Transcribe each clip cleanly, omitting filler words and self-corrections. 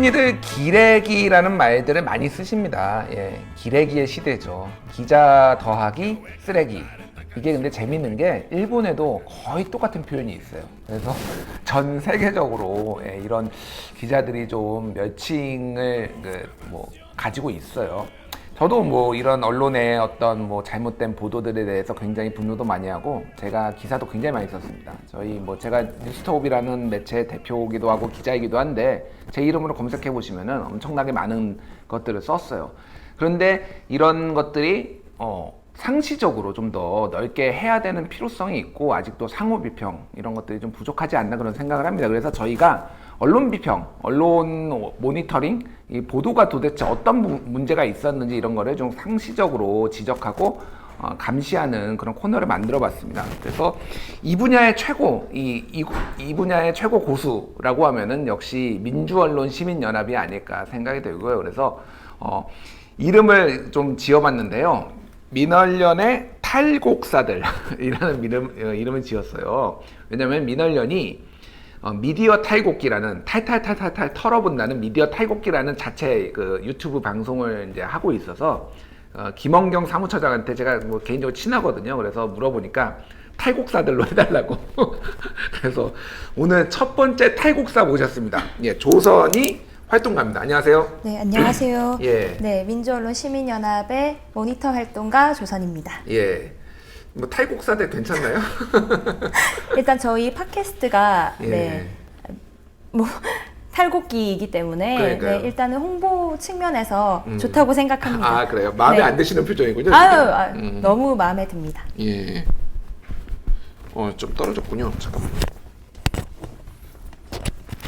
흔히들 기레기라는 말들을 많이 쓰십니다. 예, 기레기의 시대죠. 기자 더하기 쓰레기. 이게 근데 재밌는 게 일본에도 거의 똑같은 표현이 있어요. 그래서 전 세계적으로 이런 기자들이 좀 멸칭을 가지고 있어요. 저도 뭐 이런 언론의 어떤 뭐 잘못된 보도들에 대해서 굉장히 분노도 많이 하고 제가 기사도 굉장히 많이 썼습니다. 저희 뭐 제가 뉴스톱이라는 매체의 대표이기도 하고 기자이기도 한데 제 이름으로 검색해 보시면은 엄청나게 많은 것들을 썼어요. 그런데 이런 것들이 상시적으로 좀 더 넓게 해야 되는 필요성이 있고 아직도 상호 비평 이런 것들이 좀 부족하지 않나 그런 생각을 합니다. 그래서 저희가 언론 비평, 언론 모니터링, 이 보도가 도대체 어떤 문제가 있었는지 이런 거를 좀 상시적으로 지적하고 감시하는 그런 코너를 만들어 봤습니다. 그래서 이 분야의 최고, 이 분야의 최고 고수라고 하면은 역시 민주언론 시민연합이 아닐까 생각이 들고요. 그래서 이름을 좀 지어봤는데요. 민언련의 탈곡사들이라는 이름을 지었어요. 왜냐면 민언련이 미디어 탈곡기라는 탈탈탈탈탈 털어본다는 미디어 탈곡기라는 자체 그 유튜브 방송을 이제 하고 있어서 김원경 사무처장한테 제가 뭐 개인적으로 친하거든요. 그래서 물어보니까 탈곡사들로 해달라고. 그래서 오늘 첫 번째 탈곡사 모셨습니다. 예, 조선이 활동가입니다. 안녕하세요. 네, 안녕하세요. 예. 네, 민주언론 시민연합의 모니터 활동가 조선입니다. 예. 뭐 탈곡사들 괜찮나요? 일단 저희 팟캐스트가 예. 네, 뭐 탈곡기이기 때문에 네, 일단은 홍보 측면에서 좋다고 생각합니다. 아, 그래요? 마음에 네. 안 드시는 표정이군요. 너무 마음에 듭니다. 예. 좀 떨어졌군요. 잠깐만.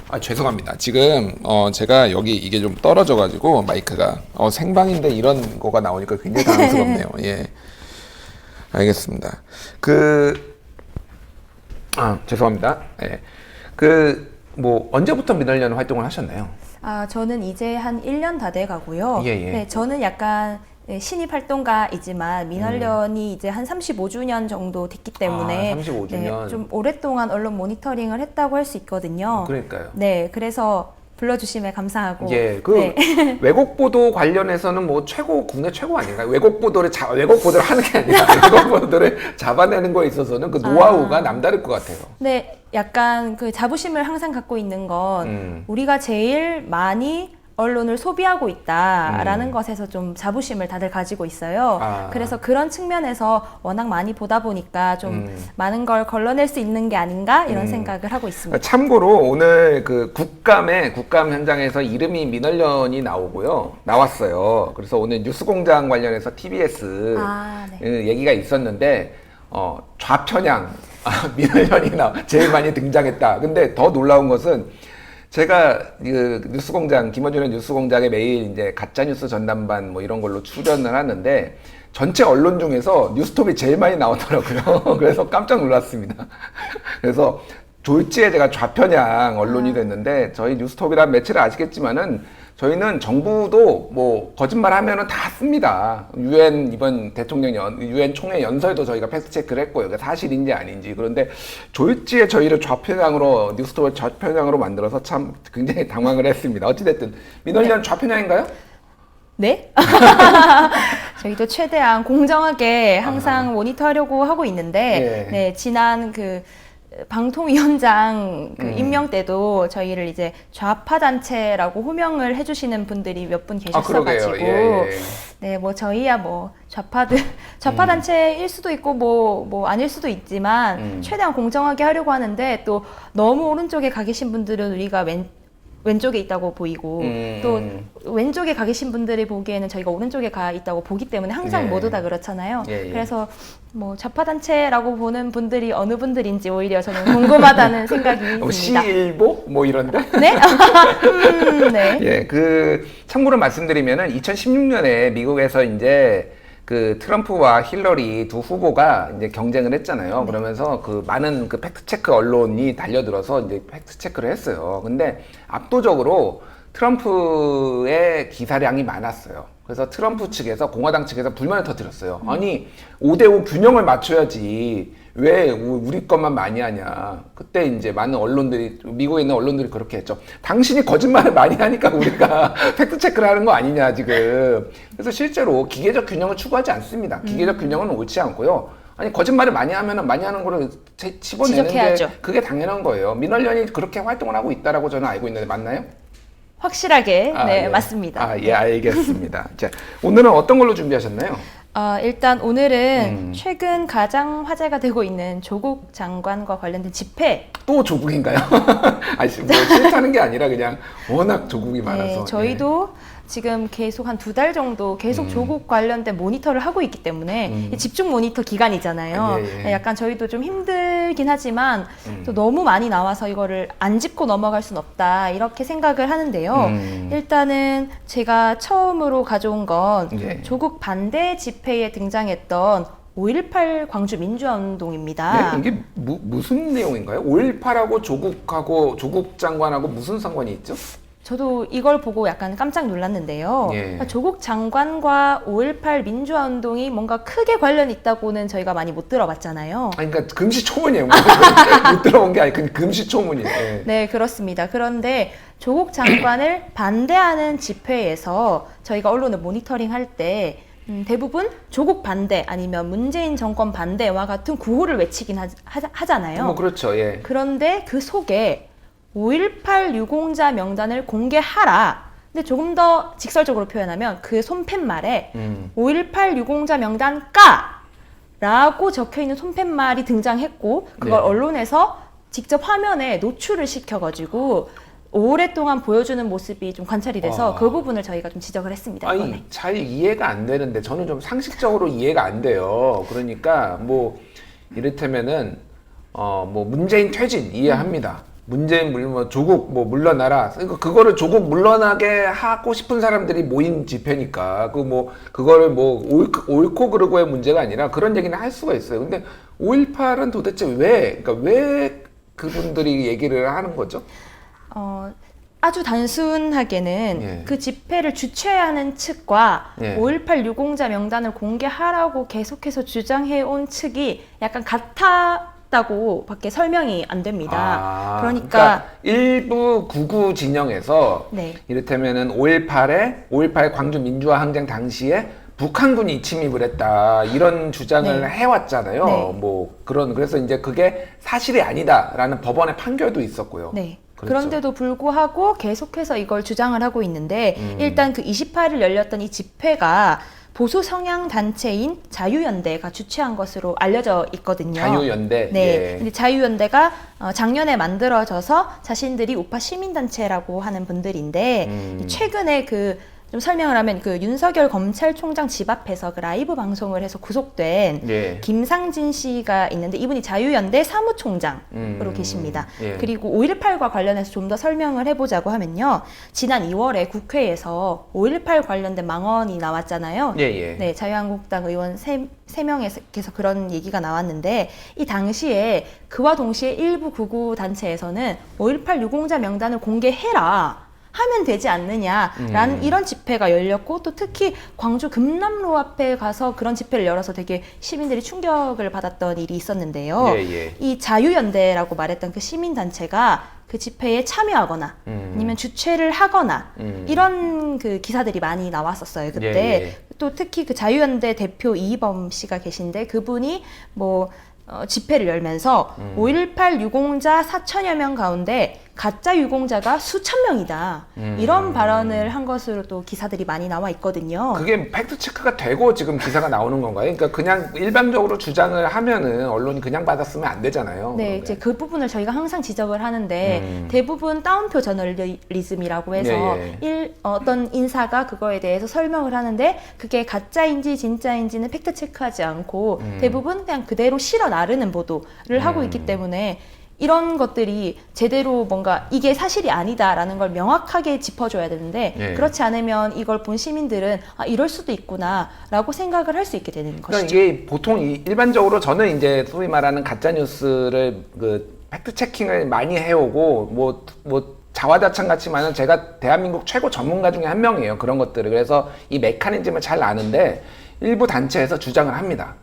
아, 죄송합니다. 지금 제가 여기 이게 좀 떨어져가지고 마이크가 생방인데 이런 거가 나오니까 굉장히 당황스럽네요. 예. 알겠습니다. 죄송합니다. 예. 뭐 언제부터 민언련 활동을 하셨나요? 저는 이제 한 1년 다 돼 가고요. 예, 예. 네, 저는 약간 신입 활동가이지만 민언련이 이제 한 35주년 정도 됐기 때문에 35주년. 네, 좀 오랫동안 언론 모니터링을 했다고 할 수 있거든요. 그러니까요. 네, 그래서 불러주심에 감사하고. 예, 네. 외국 보도 관련해서는 뭐 국내 최고 아닌가요? 외국 보도를 하는 게 아니라 외국 보도를 잡아내는 거에 있어서는 그 노하우가 남다를 것 같아요. 네, 약간 그 자부심을 항상 갖고 있는 건 우리가 제일 많이 언론을 소비하고 있다라는 것에서 좀 자부심을 다들 가지고 있어요. 그래서 그런 측면에서 워낙 많이 보다 보니까 좀 많은 걸 걸러낼 수 있는 게 아닌가 이런 생각을 하고 있습니다. 참고로 오늘 그 국감 현장에서 이름이 민언련이 나왔어요. 그래서 오늘 뉴스공장 관련해서 TBS 네. 얘기가 있었는데 좌편향 민언련이 제일 많이 등장했다. 근데 더 놀라운 것은 제가 김어준의 뉴스공장에 매일 이제 가짜뉴스 전담반 뭐 이런 걸로 출연을 하는데 전체 언론 중에서 뉴스톱이 제일 많이 나오더라고요. 그래서 깜짝 놀랐습니다. 그래서 졸지에 제가 좌편향 언론이 됐는데 저희 뉴스톱이라는 매체를 아시겠지만은 저희는 정부도 뭐 거짓말 하면은 다 씁니다. 이번 유엔 총회 연설도 저희가 팩트 체크를 했고요. 그게 사실인지 아닌지. 그런데 졸지에 저희를 뉴스톱을 좌편향으로 만들어서 참 굉장히 당황을 했습니다. 어찌됐든 민언련 좌편향인가요? 네? 저희도 최대한 공정하게 항상 모니터하려고 하고 있는데, 네, 지난 방통위원장 임명 때도 저희를 이제 좌파 단체라고 호명을 해주시는 분들이 몇 분 계셨어가지고, 네, 뭐 저희야 뭐 좌파 단체일 수도 있고 뭐 아닐 수도 있지만 최대한 공정하게 하려고 하는데 또 너무 오른쪽에 가 계신 분들은 우리가 왼쪽에 있다고 보이고 또 왼쪽에 가 계신 분들이 보기에는 저희가 오른쪽에 가 있다고 보기 때문에 항상 모두 다 그렇잖아요. 그래서 뭐 좌파 단체라고 보는 분들이 어느 분들인지 오히려 저는 궁금하다는 생각이 듭니다. 시일보 뭐 이런데? 네? 네. 예, 참고로 말씀드리면은 2016년에 미국에서 이제 트럼프와 힐러리 두 후보가 이제 경쟁을 했잖아요. 그러면서 많은 팩트체크 언론이 달려들어서 이제 팩트체크를 했어요. 근데 압도적으로 트럼프의 기사량이 많았어요. 그래서 트럼프 측에서 공화당 측에서 불만을 터뜨렸어요. 아니 5대5 균형을 맞춰야지 왜 우리 것만 많이 하냐. 그때 이제 많은 언론들이 미국에 있는 언론들이 그렇게 했죠. 당신이 거짓말을 많이 하니까 우리가 팩트 체크를 하는 거 아니냐 지금. 그래서 실제로 기계적 균형을 추구하지 않습니다. 기계적 균형은 옳지 않고요. 아니 거짓말을 많이 하면은 많이 하는 거를 집어내는 지적해야죠. 게 그게 당연한 거예요. 민원련이 그렇게 활동을 하고 있다라고 저는 알고 있는데 맞나요? 확실하게 네, 예. 맞습니다. 예, 알겠습니다. 자, 오늘은 어떤 걸로 준비하셨나요? 일단 오늘은 최근 가장 화제가 되고 있는 조국 장관과 관련된 집회. 또 조국인가요? 아니, 뭐 싫다는 게 아니라 그냥 워낙 조국이 많아서. 네, 저희도 지금 계속 한 2달 정도 계속 조국 관련된 모니터를 하고 있기 때문에 이 집중 모니터 기간이잖아요. 예. 약간 저희도 좀 힘들긴 하지만 또 너무 많이 나와서 이거를 안 짚고 넘어갈 순 없다 이렇게 생각을 하는데요. 일단은 제가 처음으로 가져온 건 예. 조국 반대 집회에 등장했던 5.18 광주 민주화운동입니다. 네, 이게 무슨 내용인가요? 5.18하고 조국 장관하고 무슨 상관이 있죠? 저도 이걸 보고 약간 깜짝 놀랐는데요. 예. 그러니까 조국 장관과 5.18 민주화운동이 뭔가 크게 관련이 있다고는 저희가 많이 못 들어봤잖아요. 아니, 그러니까 금시초문이에요. 못 들어본 게 아니고 금시초문이에요. 예. 네, 그렇습니다. 그런데 조국 장관을 반대하는 집회에서 저희가 언론을 모니터링 할 때 대부분 조국 반대 아니면 문재인 정권 반대와 같은 구호를 외치긴 하잖아요. 뭐 그렇죠. 예. 그런데 그 속에 5.18 유공자 명단을 공개하라. 근데 조금 더 직설적으로 표현하면 그 손팻말에 5.18 유공자 명단 까! 라고 적혀있는 손팻말이 등장했고 그걸 네. 언론에서 직접 화면에 노출을 시켜가지고 오랫동안 보여주는 모습이 좀 관찰이 돼서 그 부분을 저희가 좀 지적을 했습니다. 아니, 이번에. 잘 이해가 안 되는데 저는 좀 상식적으로 이해가 안 돼요. 그러니까 뭐 이를테면은 뭐 문재인 퇴진 이해합니다. 문재인 조국 물러나라. 그거를 조국 물러나게 하고 싶은 사람들이 모인 집회니까 그거를 옳고 그르고의 문제가 아니라 그런 얘기는 할 수가 있어요. 근데 5.18은 도대체 그러니까 왜 그분들이 얘기를 하는 거죠? 아주 단순하게는 예. 그 집회를 주최하는 측과 예. 5.18 유공자 명단을 공개하라고 계속해서 주장해온 측이 약간 같았다고 밖에 설명이 안 됩니다. 그러니까 일부 구구 진영에서 네. 이를테면은 5.18 광주 민주화 항쟁 당시에 북한군이 침입을 했다 이런 주장을 네. 해왔잖아요. 네. 그래서 이제 그게 사실이 아니다라는 법원의 판결도 있었고요. 네. 그렇죠. 그런데도 불구하고 계속해서 이걸 주장을 하고 있는데 일단 그 28일 열렸던 이 집회가 보수 성향 단체인 자유연대가 주최한 것으로 알려져 있거든요. 자유연대. 네. 예. 근데 자유연대가 작년에 만들어져서 자신들이 우파 시민단체라고 하는 분들인데 최근에 좀 설명을 하면 그 윤석열 검찰총장 집 앞에서 그 라이브 방송을 해서 구속된 예. 김상진 씨가 있는데 이분이 자유연대 사무총장으로 계십니다. 예. 그리고 5.18과 관련해서 좀 더 설명을 해보자고 하면요. 지난 2월에 국회에서 5.18 관련된 망언이 나왔잖아요. 예. 네, 자유한국당 의원 3명에서 그런 얘기가 나왔는데 이 당시에 그와 동시에 일부 구구 단체에서는 5.18 유공자 명단을 공개해라. 하면 되지 않느냐라는 이런 집회가 열렸고 또 특히 광주 금남로 앞에 가서 그런 집회를 열어서 되게 시민들이 충격을 받았던 일이 있었는데요. 예. 이 자유연대라고 말했던 그 시민단체가 그 집회에 참여하거나 아니면 주최를 하거나 이런 그 기사들이 많이 나왔었어요. 그때 예. 또 특히 그 자유연대 대표 이희범 씨가 계신데 그분이 집회를 열면서 5.18 유공자 4천여 명 가운데 가짜 유공자가 수천 명이다. 이런 발언을 한 것으로 또 기사들이 많이 나와 있거든요. 그게 팩트 체크가 되고 지금 기사가 나오는 건가요? 그러니까 그냥 일방적으로 주장을 하면은 언론이 그냥 받았으면 안 되잖아요. 네, 그러면. 이제 그 부분을 저희가 항상 지적을 하는데 대부분 따옴표 저널리즘이라고 해서 예. 어떤 인사가 그거에 대해서 설명을 하는데 그게 가짜인지 진짜인지는 팩트 체크하지 않고 대부분 그냥 그대로 실어 나르는 보도를 하고 있기 때문에 이런 것들이 제대로 뭔가 이게 사실이 아니다라는 걸 명확하게 짚어줘야 되는데 예. 그렇지 않으면 이걸 본 시민들은 이럴 수도 있구나라고 생각을 할 수 있게 되는 그러니까 것이죠. 이게 보통 일반적으로 저는 이제 소위 말하는 가짜 뉴스를 팩트 체킹을 많이 해오고 자화자찬 같지만은 제가 대한민국 최고 전문가 중에 한 명이에요. 그런 것들을. 그래서 이 메커니즘을 잘 아는데 일부 단체에서 주장을 합니다.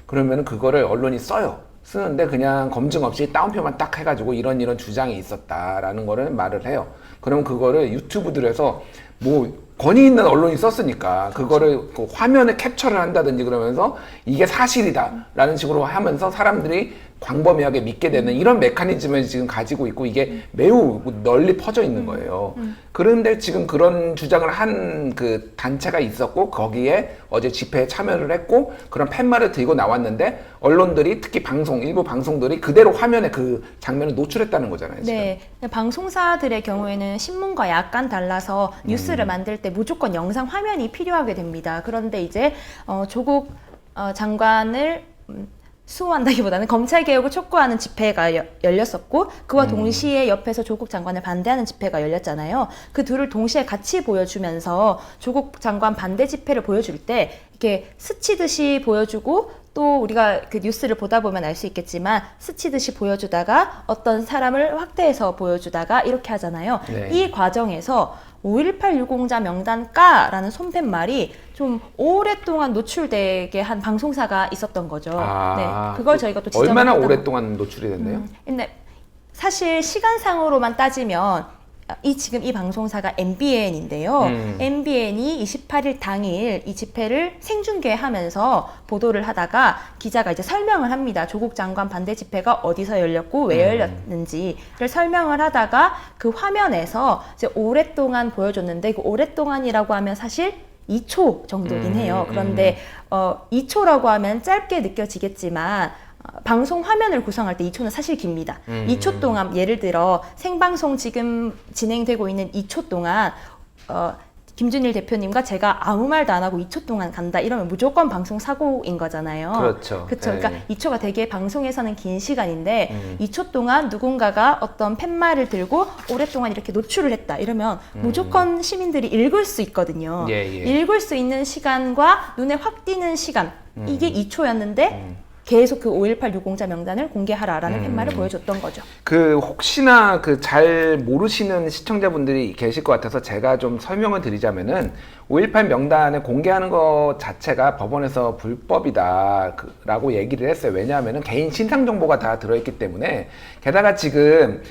그러면 그거를 언론이 써요. 쓰는데 그냥 검증 없이 따옴표만 딱 해가지고 이런 주장이 있었다라는 거를 말을 해요. 그럼 그거를 유튜브들에서 뭐 권위 있는 언론이 썼으니까 그거를 그 화면에 캡처를 한다든지 그러면서 이게 사실이다라는 식으로 하면서 사람들이 광범위하게 믿게 되는 이런 메커니즘을 지금 가지고 있고 이게 매우 널리 퍼져 있는 거예요. 그런데 지금 그런 주장을 한 그 단체가 있었고 거기에 어제 집회에 참여를 했고 그런 팻말을 들고 나왔는데 언론들이 특히 일부 방송들이 그대로 화면에 그 장면을 노출했다는 거잖아요. 지금. 네, 방송사들의 경우에는 신문과 약간 달라서 뉴스를 만들 때 무조건 영상 화면이 필요하게 됩니다. 그런데 이제 조국 장관을 수호한다기보다는 검찰 개혁을 촉구하는 집회가 열렸었고 그와 동시에 옆에서 조국 장관을 반대하는 집회가 열렸잖아요. 그 둘을 동시에 같이 보여주면서 조국 장관 반대 집회를 보여줄 때 이렇게 스치듯이 보여주고 또 우리가 그 뉴스를 보다 보면 알 수 있겠지만 스치듯이 보여주다가 어떤 사람을 확대해서 보여주다가 이렇게 하잖아요. 네. 이 과정에서 5.18 유공자 명단가라는 손팻말이 좀 오랫동안 노출되게 한 방송사가 있었던 거죠. 네, 그걸 저희가 또 얼마나 지적했던 오랫동안 노출이 됐나요? 근데 사실 시간상으로만 따지면 지금 이 방송사가 MBN인데요. MBN이 28일 당일 이 집회를 생중계하면서 보도를 하다가 기자가 이제 설명을 합니다. 조국 장관 반대 집회가 어디서 열렸고 왜 열렸는지를 설명을 하다가 그 화면에서 이제 오랫동안 보여줬는데 그 오랫동안이라고 하면 사실 2초 정도긴 해요. 그런데 2초라고 하면 짧게 느껴지겠지만 방송 화면을 구성할 때 2초는 사실 깁니다. 2초 동안 예를 들어 생방송 지금 진행되고 있는 2초 동안 김준일 대표님과 제가 아무 말도 안 하고 2초 동안 간다 이러면 무조건 방송 사고인 거잖아요. 그렇죠. 그렇죠. 네. 그러니까 2초가 되게 방송에서는 긴 시간인데 2초 동안 누군가가 어떤 팻말을 들고 오랫동안 이렇게 노출을 했다 이러면 무조건 시민들이 읽을 수 있거든요. 예. 읽을 수 있는 시간과 눈에 확 띄는 시간 이게 2초였는데 계속 그 5.18 유공자 명단을 공개하라라는 팻말을 보여줬던 거죠. 그 혹시나 그 잘 모르시는 시청자분들이 계실 것 같아서 제가 좀 설명을 드리자면은 5.18 명단을 공개하는 것 자체가 법원에서 불법이다라고 얘기를 했어요. 왜냐하면은 개인 신상 정보가 다 들어있기 때문에 게다가 지금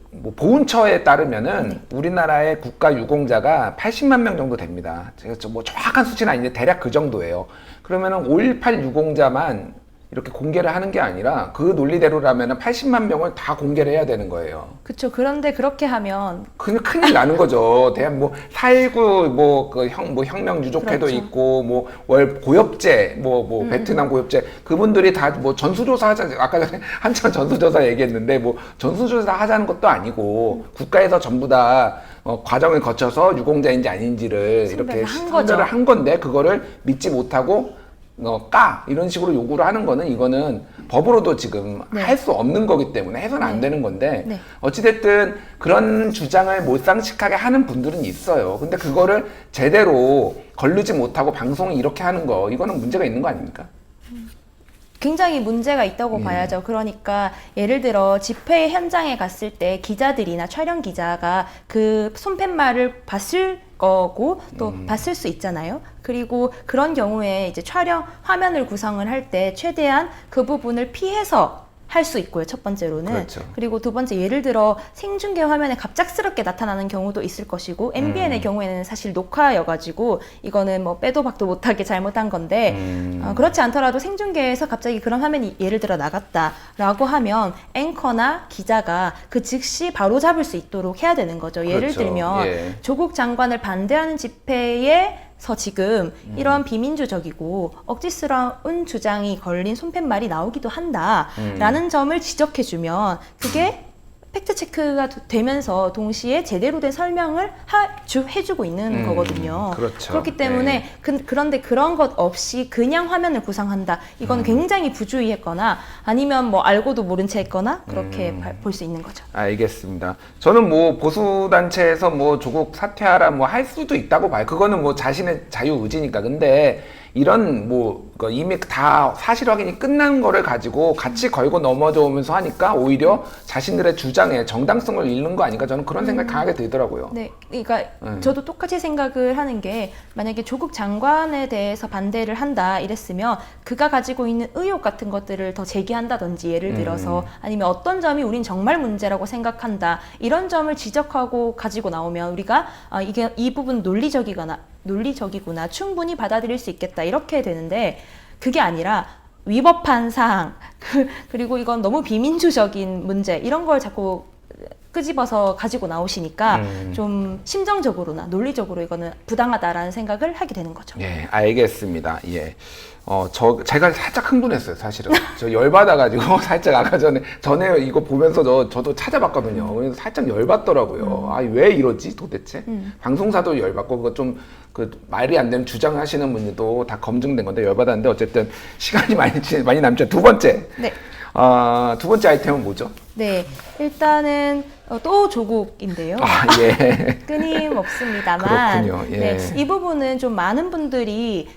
뭐 보훈처에 따르면은 우리나라의 국가 유공자가 80만 명 정도 됩니다. 제가 뭐 정확한 수치는 아닌데 대략 그 정도예요. 그러면은 5.18 유공자만 이렇게 공개를 하는 게 아니라 그 논리대로라면 80만 명을 다 공개를 해야 되는 거예요. 그렇죠. 그런데 그렇게 하면 큰일 나는 거죠. 뭐 4.19 뭐 혁명 유족회도 그렇죠. 있고 뭐 월 고엽제 베트남 고엽제 그분들이 다 뭐 전수조사 하자 아까 전에 한참 전수조사 얘기했는데 뭐 전수조사 하자는 것도 아니고 국가에서 전부 다 과정을 거쳐서 유공자인지 아닌지를 이렇게 선별을 한 건데 그거를 믿지 못하고 이런 식으로 요구를 하는 거는 이거는 법으로도 지금 할 수 없는 거기 때문에 해서는 안 되는 건데 어찌됐든 그런 주장을 몰상식하게 하는 분들은 있어요. 근데 그거를 제대로 걸르지 못하고 방송이 이렇게 하는 거 이거는 문제가 있는 거 아닙니까? 굉장히 문제가 있다고 봐야죠. 그러니까 예를 들어 집회 현장에 갔을 때 기자들이나 촬영 기자가 그 손팻말을 봤을 거고 또 봤을 수 있잖아요. 그리고 그런 경우에 이제 촬영 화면을 구성을 할 때 최대한 그 부분을 피해서 할 수 있고요. 첫 번째로는. 그렇죠. 그리고 두 번째 예를 들어 생중계 화면에 갑작스럽게 나타나는 경우도 있을 것이고 MBN의 경우에는 사실 녹화여가지고 이거는 뭐 빼도 박도 못하게 잘못한 건데 그렇지 않더라도 생중계에서 갑자기 그런 화면이 예를 들어 나갔다라고 하면 앵커나 기자가 그 즉시 바로 잡을 수 있도록 해야 되는 거죠. 예를 그렇죠. 들면 조국 장관을 반대하는 집회에 지금 이런 비민주적이고 억지스러운 주장이 걸린 손팻말이 나오기도 한다라는 점을 지적해주면 그게 팩트체크가 되면서 동시에 제대로 된 설명을 해주고 있는 거거든요. 그렇죠. 그렇기 때문에 그런데 그런 것 없이 그냥 화면을 구성한다. 이건 굉장히 부주의했거나 아니면 뭐 알고도 모른 채 했거나 그렇게 볼 수 있는 거죠. 알겠습니다. 저는 뭐 보수단체에서 뭐 조국 사퇴하라 뭐 할 수도 있다고 봐요. 그거는 뭐 자신의 자유의지니까. 근데 이런 뭐 이미 다 사실 확인이 끝난 거를 가지고 같이 걸고 넘어져 오면서 하니까 오히려 자신들의 주장에 정당성을 잃는 거 아닌가 저는 그런 생각이 강하게 들더라고요. 네, 그러니까 저도 똑같이 생각을 하는 게 만약에 조국 장관에 대해서 반대를 한다 이랬으면 그가 가지고 있는 의혹 같은 것들을 더 제기한다든지 예를 들어서 아니면 어떤 점이 우린 정말 문제라고 생각한다 이런 점을 지적하고 가지고 나오면 우리가 이게 이 부분 논리적이구나 충분히 받아들일 수 있겠다 이렇게 되는데 그게 아니라 위법한 사항 그리고 이건 너무 비민주적인 문제 이런 걸 자꾸 끄집어서 가지고 나오시니까 좀 심정적으로나 논리적으로 이거는 부당하다라는 생각을 하게 되는 거죠. 예, 알겠습니다. 예. 제가 살짝 흥분했어요, 사실은. 저 열받아가지고, 살짝 아까 전에 이거 보면서 저도 찾아봤거든요. 그래서 살짝 열받더라고요. 아, 왜 이러지, 도대체? 방송사도 열받고, 그거 좀, 말이 안 되는 주장하시는 분들도 다 검증된 건데, 열받았는데, 어쨌든, 시간이 많이 남죠. 두 번째. 네. 두 번째 아이템은 뭐죠? 네. 일단은, 또 조국인데요. 아, 예. 끊임없습니다만. 그렇군요. 예. 네. 이 부분은 좀 많은 분들이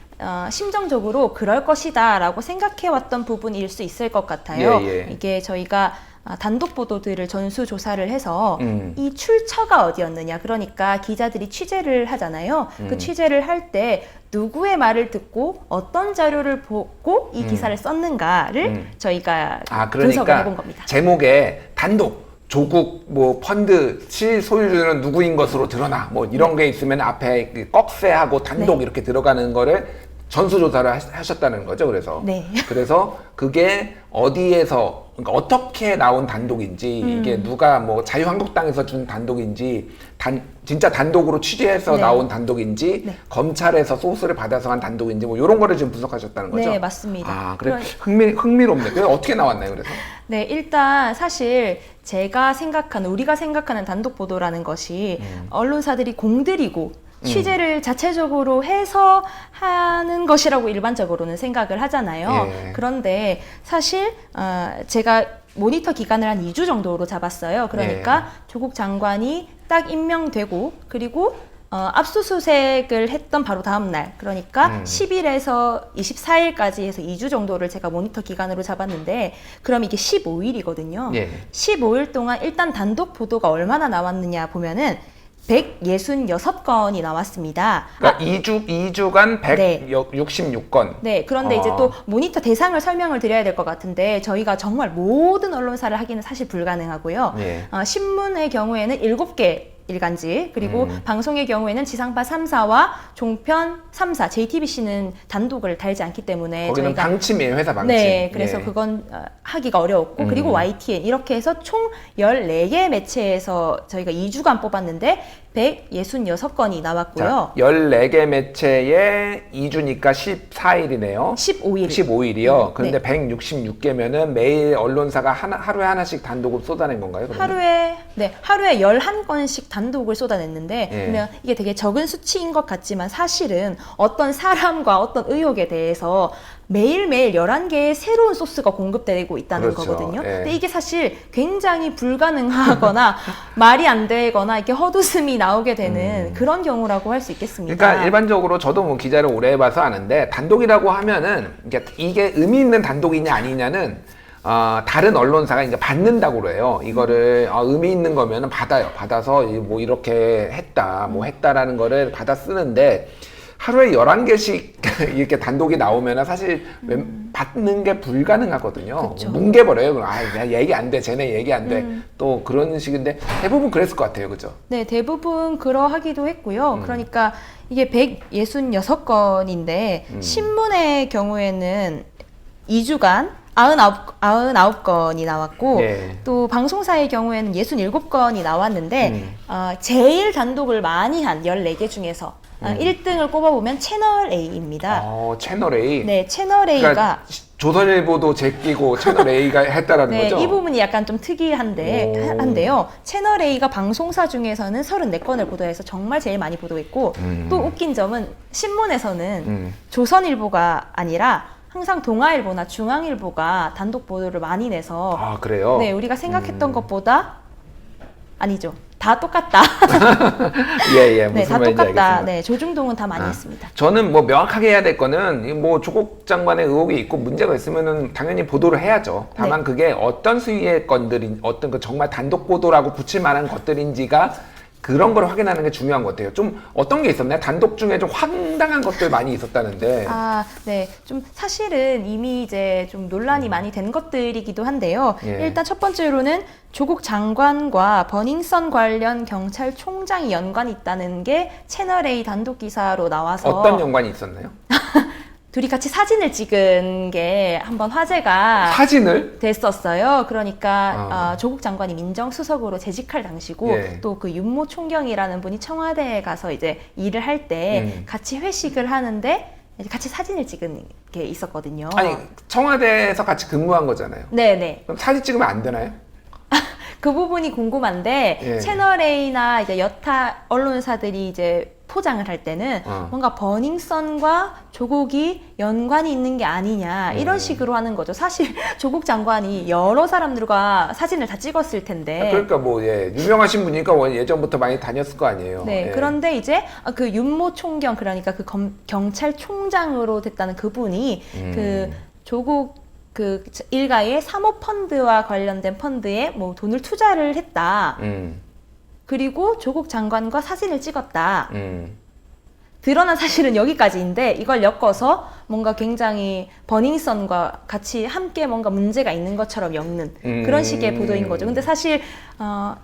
심정적으로 그럴 것이다 라고 생각해왔던 부분일 수 있을 것 같아요. 예, 예. 이게 저희가 단독 보도들을 전수조사를 해서 이 출처가 어디였느냐 그러니까 기자들이 취재를 하잖아요. 그 취재를 할 때 누구의 말을 듣고 어떤 자료를 보고 이 기사를 썼는가를 저희가 분석을 해본 겁니다. 제목에 단독 조국 뭐 펀드 실소유주는 누구인 것으로 드러나 뭐 이런 게 있으면 앞에 꺽쇠하고 단독 네. 이렇게 들어가는 거를 전수조사를 하셨다는 거죠. 그래서 네. 그래서 그게 어디에서 그러니까 어떻게 나온 단독인지 이게 누가 뭐 자유한국당에서 준 단독인지 진짜 단독으로 취재해서 네. 나온 단독인지 네. 검찰에서 소스를 받아서 한 단독인지 뭐 이런 거를 지금 분석하셨다는 거죠. 네, 맞습니다. 아, 그래 흥미롭네. 그래서 어떻게 나왔나요, 그래서? 네, 일단 사실 우리가 생각하는 단독 보도라는 것이 언론사들이 공들이고 취재를 자체적으로 해서 하는 것이라고 일반적으로는 생각을 하잖아요. 예. 그런데 사실 제가 모니터 기간을 한 2주 정도로 잡았어요. 그러니까 조국 장관이 딱 임명되고 그리고 압수수색을 했던 바로 다음 날 그러니까 10일에서 24일까지 해서 2주 정도를 제가 모니터 기간으로 잡았는데 그럼 이게 15일이거든요. 예. 15일 동안 일단 단독 보도가 얼마나 나왔느냐 보면은 166건이 나왔습니다. 그러니까 2주간 네. 166건. 네, 그런데 이제 또 모니터 대상을 설명을 드려야 될 것 같은데 저희가 정말 모든 언론사를 하기는 사실 불가능하고요. 예. 신문의 경우에는 7개 일간지 그리고 방송의 경우에는 지상파 3사와 종편 3사, JTBC는 단독을 달지 않기 때문에 거기는 저희가 방침이에요, 회사 방침. 네, 그래서 예. 그건 하기가 어려웠고 그리고 YTN 이렇게 해서 총 14개 매체에서 저희가 2주간 뽑았는데 166건이 나왔고요. 자, 14개 매체에 2주니까 14일이네요. 15일. 15일이요. 그런데 네. 166개면은 매일 언론사가 하루에 하나씩 단독을 쏟아낸 건가요? 그러면? 하루에 11건씩 단독을 쏟아냈는데 예. 그러면 이게 되게 적은 수치인 것 같지만 사실은 어떤 사람과 어떤 의혹에 대해서 매일매일 11개의 새로운 소스가 공급되고 있다는 그렇죠. 거거든요. 예. 근데 이게 사실 굉장히 불가능하거나 말이 안 되거나 이렇게 헛웃음이 나오게 되는 그런 경우라고 할 수 있겠습니다. 그러니까 일반적으로 저도 뭐 기자를 오래 해봐서 아는데 단독이라고 하면은 이게 의미 있는 단독이냐 아니냐는 다른 언론사가 이제 받는다고 그래요. 이거를 의미 있는 거면은 받아서 뭐 이렇게 했다라는 거를 받아 쓰는데 하루에 11개씩 이렇게 단독이 나오면 사실 받는 게 불가능하거든요. 그쵸. 뭉개버려요. 그럼 야, 얘기 안 돼. 쟤네 얘기 안 돼. 또 그런 식인데 대부분 그랬을 것 같아요. 그죠? 네, 대부분 그러하기도 했고요. 그러니까 이게 166건인데 신문의 경우에는 2주간 99건이 나왔고 예. 또 방송사의 경우에는 67건이 나왔는데 제일 단독을 많이 한 14개 중에서 1등을 꼽아보면 채널A입니다. 채널 A. 네, 채널A가 그러니까 조선일보도 제끼고 채널 A가 했다라는 네, 거죠? 이 부분이 약간 좀 특이한데요. 채널A가 방송사 중에서는 34건을 보도해서 정말 제일 많이 보도했고 또 웃긴 점은 신문에서는 조선일보가 아니라 항상 동아일보나 중앙일보가 단독 보도를 많이 내서 그래요? 네, 우리가 생각했던 것보다 아니죠. 다 똑같다. 예, 네, 무슨 다 말인지 똑같다. 알겠습니다. 네, 조중동은 다 많이 했습니다. 저는 뭐 명확하게 해야 될 거는 뭐 조국 장관의 의혹이 있고 문제가 있으면은 당연히 보도를 해야죠. 다만 그게 어떤 수위의 건들인 어떤 그 정말 단독 보도라고 붙일 만한 것들인지가 그런 걸 확인하는 게 중요한 것 같아요. 좀 어떤 게 있었나요? 단독 중에 좀 황당한 것들 많이 있었다는데. 네. 좀 사실은 이미 이제 좀 논란이 많이 된 것들이기도 한데요. 예. 일단 첫 번째로는 조국 장관과 버닝썬 관련 경찰총장이 연관이 있다는 게 채널A 단독 기사로 나와서 어떤 연관이 있었나요? 둘이 같이 사진을 찍은 게 한번 화제가 사진을? 됐었어요. 그러니까 조국 장관이 민정수석으로 재직할 당시고 예. 또 그 윤모 총경이라는 분이 청와대에 가서 이제 일을 할 때 같이 회식을 하는데 같이 사진을 찍은 게 있었거든요. 아니 청와대에서 같이 근무한 거잖아요. 네네. 그럼 사진 찍으면 안 되나요? 그 부분이 궁금한데 예. 채널A나 이제 여타 언론사들이 이제 포장을 할 때는 뭔가 버닝썬과 조국이 연관이 있는 게 아니냐 이런 식으로 하는 거죠. 사실 조국 장관이 여러 사람들과 사진을 다 찍었을 텐데. 그러니까 뭐 예, 유명하신 분이니까 예전부터 많이 다녔을 거 아니에요. 네, 예. 그런데 이제 그 윤모 총경 그러니까 그 경찰총장으로 됐다는 그분이 그 조국 그 일가의 사모펀드와 관련된 펀드에 뭐 돈을 투자를 했다. 그리고 조국 장관과 사진을 찍었다. 드러난 사실은 여기까지인데 이걸 엮어서 뭔가 굉장히 버닝썬과 같이 함께 뭔가 문제가 있는 것처럼 엮는 그런 식의 보도인 거죠. 근데 사실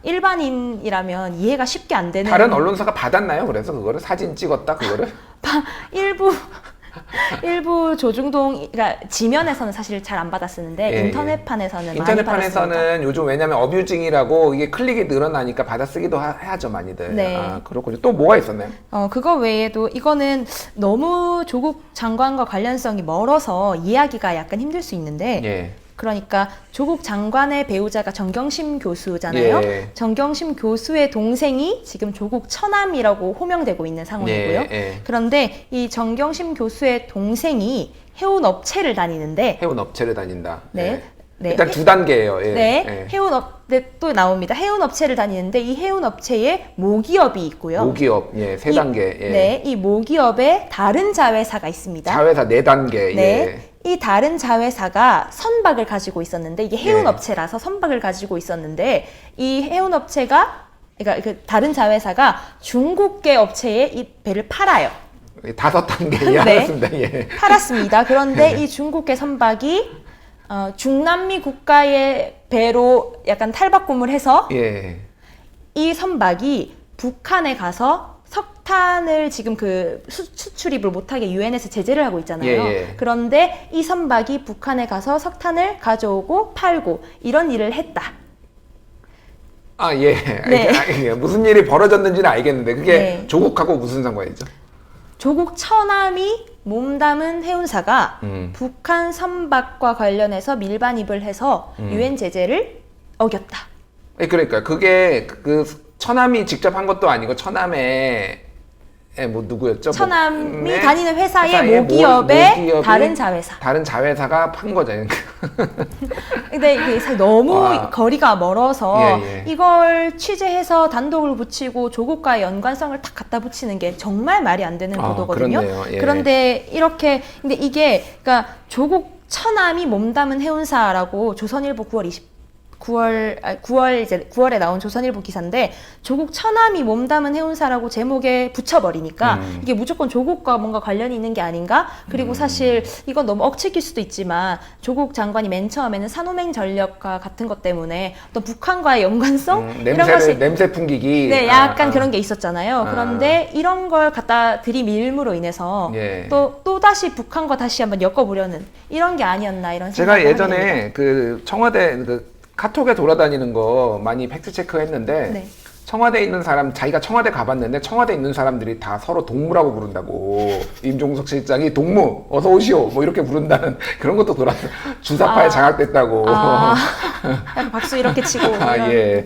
일반인이라면 이해가 쉽게 안 되는 다른 언론사가 받았나요? 그래서 그거를 사진 찍었다 그거를? 일부 조중동, 그러니까 지면에서는 사실 잘 안 받았었는데 예, 인터넷판에서는 많이 인터넷판에서는 받았습니다. 요즘 왜냐면 어뷰징이라고 이게 클릭이 늘어나니까 받아쓰기도 하죠 많이들. 네. 아 그렇군요. 또 뭐가 있었나요? 그거 외에도 이거는 너무 조국 장관과 관련성이 멀어서 이해하기가 약간 힘들 수 있는데 예. 그러니까 조국 장관의 배우자가 정경심 교수잖아요. 예. 정경심 교수의 동생이 지금 조국 처남이라고 호명되고 있는 상황이고요. 예. 그런데 이 정경심 교수의 동생이 해운 업체를 다니는데 해운 업체를 다닌다. 네. 예. 네. 일단 두 단계예요. 예. 네, 예. 또 나옵니다. 해운 업체를 다니는데 이 해운 업체에 모기업이 있고요. 모기업, 예, 세 단계. 예. 네, 이 모기업에 다른 자회사가 있습니다. 자회사 네 단계. 네, 예. 이 다른 자회사가 선박을 가지고 있었는데 이게 해운 네. 업체라서 선박을 가지고 있었는데 이 해운 업체가 그러니까 그 다른 자회사가 중국계 업체에 이 배를 팔아요. 다섯 단계 네. 이해하셨습니다. 예. 팔았습니다. 그런데 이 중국계 선박이 중남미 국가의 배로 약간 탈바꿈을 해서 예. 이 선박이 북한에 가서 석탄을 지금 그 수출입을 못하게 유엔에서 제재를 하고 있잖아요. 예. 그런데 이 선박이 북한에 가서 석탄을 가져오고 팔고 이런 일을 했다. 아, 예. 네. 예. 무슨 일이 벌어졌는지는 알겠는데 그게 네. 조국하고 무슨 상관이죠? 조국 처남이 몸담은 해운사가 북한 선박과 관련해서 밀반입을 해서 유엔 제재를 어겼다. 그러니까 그게 그 처남이 직접 한 것도 아니고 처남의 뭐 누구였죠? 처남이 다니는 회사의 모기업의 다른 자회사. 다른 자회사가 판 거죠. 근데 이게 너무 거리가 멀어서 예. 이걸 취재해서 단독을 붙이고 조국과의 연관성을 딱 갖다 붙이는 게 정말 말이 안 되는 보도거든요. 그렇네요. 예. 그런데 이렇게 근데 이게 그러니까 조국 처남이 몸담은 해운사라고 조선일보 9월에 나온 조선일보 기사인데 조국 처남이 몸담은 해운사라고 제목에 붙여버리니까 이게 무조건 조국과 뭔가 관련이 있는 게 아닌가? 그리고 사실 이건 너무 억측일 수도 있지만 조국 장관이 맨 처음에는 산호맹 전력과 같은 것 때문에 어떤 북한과의 연관성 이런 것이 냄새 풍기기. 네, 약간 그런 게 있었잖아요. 그런데 이런 걸 갖다 들이밀므로 인해서 예. 또 다시 북한과 다시 한번 엮어보려는 이런 게 아니었나 이런 제가 생각을 예전에 하게 됩니다. 그 청와대 그 카톡에 돌아다니는 거 많이 팩트 체크했는데 네. 청와대에 있는 사람 자기가 청와대 가봤는데 청와대에 있는 사람들이 다 서로 동무라고 부른다고 임종석 실장이 동무 어서 오시오 뭐 이렇게 부른다는 그런 것도 돌았어요. 주사파에 장악됐다고. 약간 박수 이렇게 치고 이런. 예.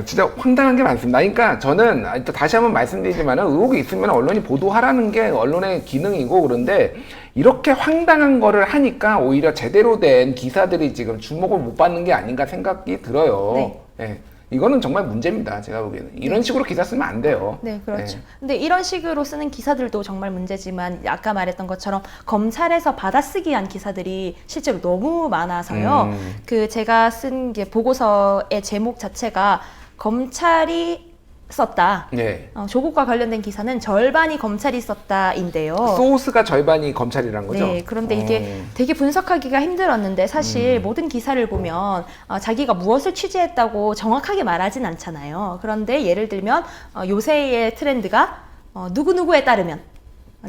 진짜 황당한 게 많습니다. 그러니까 저는 다시 한번 말씀드리지만 의혹이 있으면 언론이 보도하라는 게 언론의 기능이고 그런데 이렇게 황당한 거를 하니까 오히려 제대로 된 기사들이 지금 주목을 못 받는 게 아닌가 생각이 들어요. 네. 예. 이거는 정말 문제입니다. 제가 보기에는 이런 식으로 기사 쓰면 안 돼요. 네, 그렇죠. 네. 근데 이런 식으로 쓰는 기사들도 정말 문제지만 아까 말했던 것처럼 검찰에서 받아쓰기한 기사들이 실제로 너무 많아서요. 그 제가 쓴 게 보고서의 제목 자체가 검찰이 썼다. 네. 조국과 관련된 기사는 절반이 검찰이 썼다인데요. 소스가 절반이 검찰이란 거죠? 네, 그런데 이게 되게 분석하기가 힘들었는데 사실 모든 기사를 보면 자기가 무엇을 취재했다고 정확하게 말하진 않잖아요. 그런데 예를 들면 요새의 트렌드가 누구누구에 따르면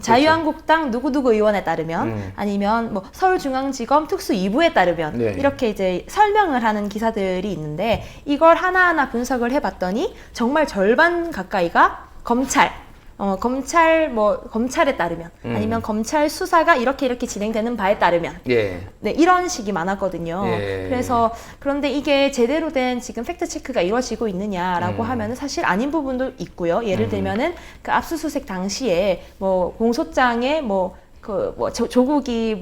자유한국당 누구누구 의원에 따르면 아니면 뭐 서울중앙지검 특수 2부에 따르면 네. 이렇게 이제 설명을 하는 기사들이 있는데 이걸 하나하나 분석을 해봤더니 정말 절반 가까이가 검찰에 따르면 아니면 검찰 수사가 이렇게 진행되는 바에 따르면 예. 네, 이런 식이 많았거든요. 예. 그래서 그런데 이게 제대로 된 지금 팩트 체크가 이루어지고 있느냐라고 하면은 사실 아닌 부분도 있고요. 예를 들면은 그 압수수색 당시에 뭐 공소장에 조국이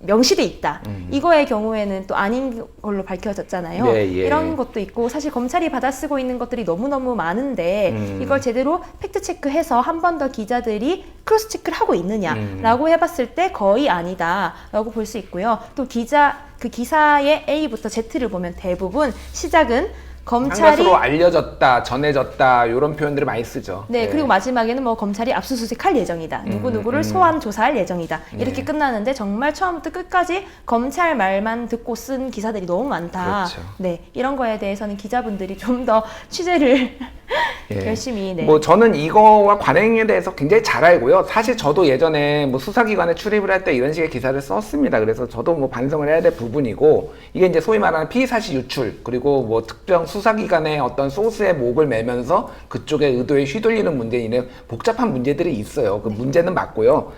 명시돼 있다. 이거의 경우에는 또 아닌 걸로 밝혀졌잖아요. 네, 예. 이런 것도 있고 사실 검찰이 받아쓰고 있는 것들이 너무너무 많은데 이걸 제대로 팩트체크해서 한 번 더 기자들이 크로스 체크를 하고 있느냐라고 해봤을 때 거의 아니다라고 볼 수 있고요. 또 그 기사의 A부터 Z를 보면 대부분 시작은 한 검찰이 것으로 알려졌다, 전해졌다 이런 표현들을 많이 쓰죠. 네, 그리고 마지막에는 뭐 검찰이 압수수색할 예정이다. 누구누구를 소환 조사할 예정이다. 이렇게 끝나는데 정말 처음부터 끝까지 검찰 말만 듣고 쓴 기사들이 너무 많다. 그렇죠. 네, 이런 거에 대해서는 기자분들이 좀 더 취재를 예. 열심히 뭐 저는 이거와 관행에 대해서 굉장히 잘 알고요. 사실 저도 예전에 뭐 수사기관에 출입을 할 때 이런 식의 기사를 썼습니다. 그래서 저도 뭐 반성을 해야 될 부분이고 이게 이제 소위 말하는 피의사실 유출 그리고 뭐 특정 수사기관의 어떤 소스에 목을 매면서 그쪽의 의도에 휘둘리는 문제인데 복잡한 문제들이 있어요. 그 문제는 맞고요.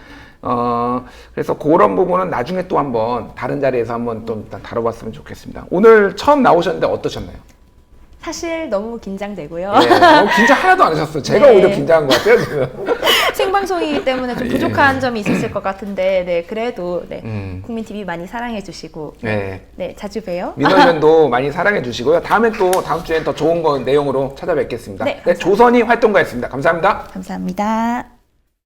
그래서 그런 부분은 나중에 또 한번 다른 자리에서 한번 좀 다뤄봤으면 좋겠습니다. 오늘 처음 나오셨는데 어떠셨나요? 사실 너무 긴장되고요. 네, 긴장 하나도 안 하셨어요. 제가 네. 오히려 긴장한 것 같아요, 지금. 생방송이기 때문에 좀 부족한 점이 있었을 것 같은데, 네, 그래도 네, 국민 TV 많이 사랑해 주시고, 네. 네, 자주 봬요. 민원연도 많이 사랑해 주시고요. 다음에 또 다음 주엔 더 좋은 내용으로 찾아뵙겠습니다. 네, 네, 감사합니다. 조선이 활동가였습니다. 감사합니다. 감사합니다.